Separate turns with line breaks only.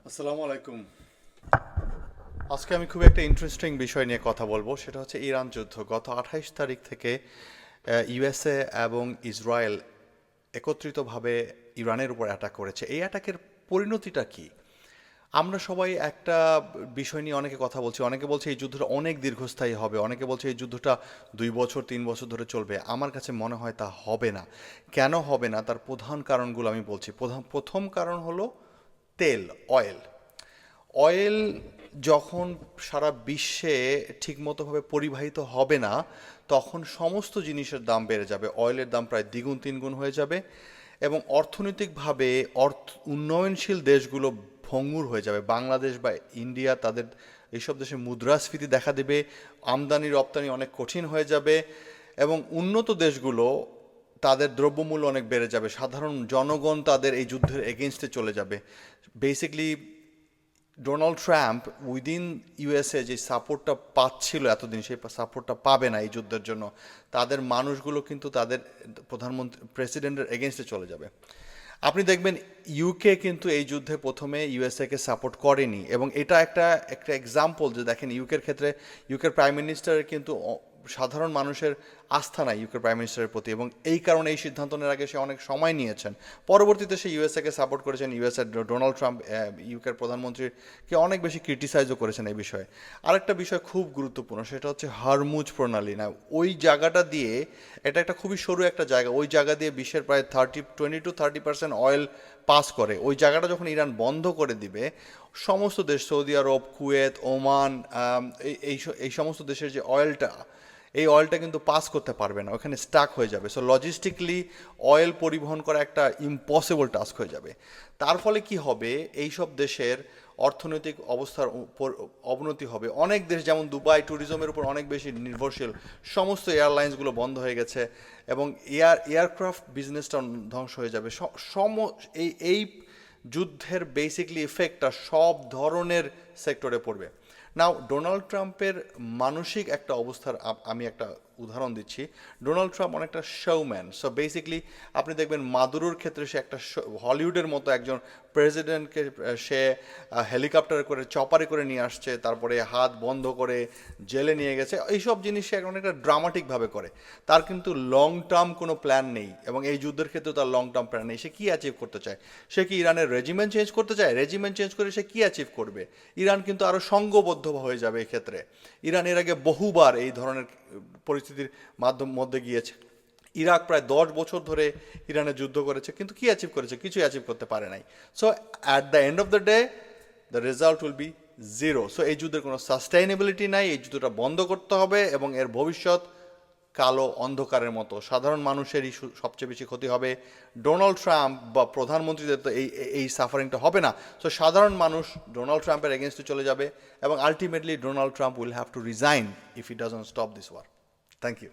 আসসালামু আলাইকুম। আজকে আমি খুব একটা ইন্টারেস্টিং বিষয় নিয়ে কথা বলবো, সেটা হচ্ছে ইরান যুদ্ধ। গত 28 তারিখ থেকে ইউএসএ এবং ইসরায়েল একত্রিতভাবে ইরানের উপর অ্যাটাক করেছে। এই অ্যাটাকের পরিণতিটা কি? আমরা সবাই একটা বিষয় নিয়ে অনেকে কথা বলছি। অনেকে বলছে এই যুদ্ধটা অনেক দীর্ঘস্থায়ী হবে, অনেকে বলছে এই যুদ্ধটা 2 বছর 3 বছর ধরে চলবে। আমার কাছে মনে হয় তা হবে না। কেন হবে না তার প্রধান কারণগুলো আমি বলছি। প্রথম কারণ হলো তেল, অয়েল। অয়েল যখন সারা বিশ্বে ঠিকমতোভাবে পরিবাহিত হবে না, তখন সমস্ত জিনিসের দাম বেড়ে যাবে। অয়েলের দাম প্রায় দ্বিগুণ তিনগুণ হয়ে যাবে এবং অর্থনৈতিকভাবে উন্নয়নশীল দেশগুলো ভঙ্গুর হয়ে যাবে। বাংলাদেশ বা ইন্ডিয়া, তাদের এইসব দেশে মুদ্রাস্ফীতি দেখা দেবে, আমদানি রপ্তানি অনেক কঠিন হয়ে যাবে এবং উন্নত দেশগুলো তাদের দ্রব্যমূল্য অনেক বেড়ে যাবে। সাধারণ জনগণ তাদের এই যুদ্ধের এগেনস্টে চলে যাবে। Basically Donald Trump within USA যে সাপোর্টটা পাচ্ছিল এতদিন, সেই সাপোর্টটা পাবে না এই যুদ্ধের জন্য। তাদের মানুষগুলো কিন্তু তাদের প্রধানমন্ত্রী প্রেসিডেন্টের এগেনস্টে চলে যাবে। আপনি দেখবেন ইউকে কিন্তু এই যুদ্ধে প্রথমে ইউএসএকে সাপোর্ট করেনি এবং এটা একটা একটা এক্সাম্পল যে দেখেন ইউকের ক্ষেত্রে ইউকের প্রাইম মিনিস্টারের কিন্তু সাধারণ মানুষের আস্থা নাই ইউকের প্রাইম মিনিস্টারের প্রতি, এবং এই কারণে এই সিদ্ধান্ত নেওয়ার আগে সে অনেক সময় নিয়েছেন। পরবর্তীতে সে ইউএসএকে সাপোর্ট করেছেন। ইউএসএ ডোনাল্ড ট্রাম্প ইউকের প্রধানমন্ত্রীকে অনেক বেশি ক্রিটিসাইজও করেছেন এই বিষয়ে। আরেকটা বিষয় খুব গুরুত্বপূর্ণ, সেটা হচ্ছে হরমুজ প্রণালী। না, ওই জায়গাটা দিয়ে, এটা একটা খুবই সরু একটা জায়গা, ওই জায়গা দিয়ে বিশ্বের প্রায় 20-30% অয়েল পাস করে। ওই জায়গাটা যখন ইরান বন্ধ করে দিবে, সমস্ত দেশ, সৌদি আরব, কুয়েত, ওমান, এই সমস্ত দেশের যে অয়েলটা, এই অয়েলটা কিন্তু পাস করতে পারবে না, ওখানে স্টাক হয়ে যাবে। সো লজিস্টিকলি অয়েল পরিবহন করা একটা ইম্পসিবল টাস্ক হয়ে যাবে। তার ফলে কি হবে, এই সব দেশের অর্থনৈতিক অবস্থার অবনতি হবে। অনেক দেশ, যেমন দুবাই ট্যুরিজমের উপর অনেক বেশি নির্ভরশীল, সমস্ত এয়ারলাইন্সগুলো বন্ধ হয়ে গেছে এবং এয়ারক্রাফট বিজনেসটা ধ্বংস হয়ে যাবে। এই যুদ্ধের বেসিকলি ইফেক্টটা সব ধরনের সেক্টরে পড়বে। নাও ডোনাল্ড ট্রাম্পের মানসিক একটা অবস্থার আমি একটা উদাহরণ দিচ্ছি। ডোনাল্ড ট্রাম্প অনেকটা শোম্যান। সো বেসিকলি আপনি দেখবেন মাদুরোর ক্ষেত্রে সে একটা হলিউডের মতো একজন প্রেসিডেন্টকে সে হেলিকপ্টারে করে, চপারে করে নিয়ে আসছে, তারপরে হাত বন্ধ করে জেলে নিয়ে গেছে। এইসব জিনিস সে অনেকটা ড্রামাটিকভাবে করে। তার কিন্তু লং টার্ম কোনো প্ল্যান নেই এবং এই যুদ্ধের ক্ষেত্রেও তার লং টার্ম প্ল্যান নেই। সে কী অ্যাচিভ করতে চায়? সে কি ইরানের রেজিমেন্ট চেঞ্জ করতে চায়? রেজিমেন্ট চেঞ্জ করে সে কী অ্যাচিভ করবে? ইরান কিন্তু আরও সংঘবদ্ধ হয়ে যাবে এক্ষেত্রে। ইরান এর আগে বহুবার এই ধরনের পরিস্থিতির মধ্যে গিয়েছে। ইরাক প্রায় 10 বছর ধরে ইরানে যুদ্ধ করেছে, কিন্তু কি অ্যাচিভ করেছে? কিছুই অ্যাচিভ করতে পারে নাই। So at the end of the day the result will be zero. So এই যুদ্ধের কোনো সাস্টেইনেবিলিটি নাই। এই যুদ্ধটা বন্ধ করতে হবে এবং এর ভবিষ্যৎ কালো অন্ধকারের মতো। সাধারণ মানুষেরই সবচেয়ে বেশি ক্ষতি হবে। ডোনাল্ড ট্রাম্প বা প্রধানমন্ত্রীদের তো এই এই সাফারিংটা হবে না। সো সাধারণ মানুষ ডোনাল্ড ট্রাম্পের এগেনস্টে চলে যাবে এবং ultimately Donald Trump will have to resign if he doesn't stop this war. Thank you.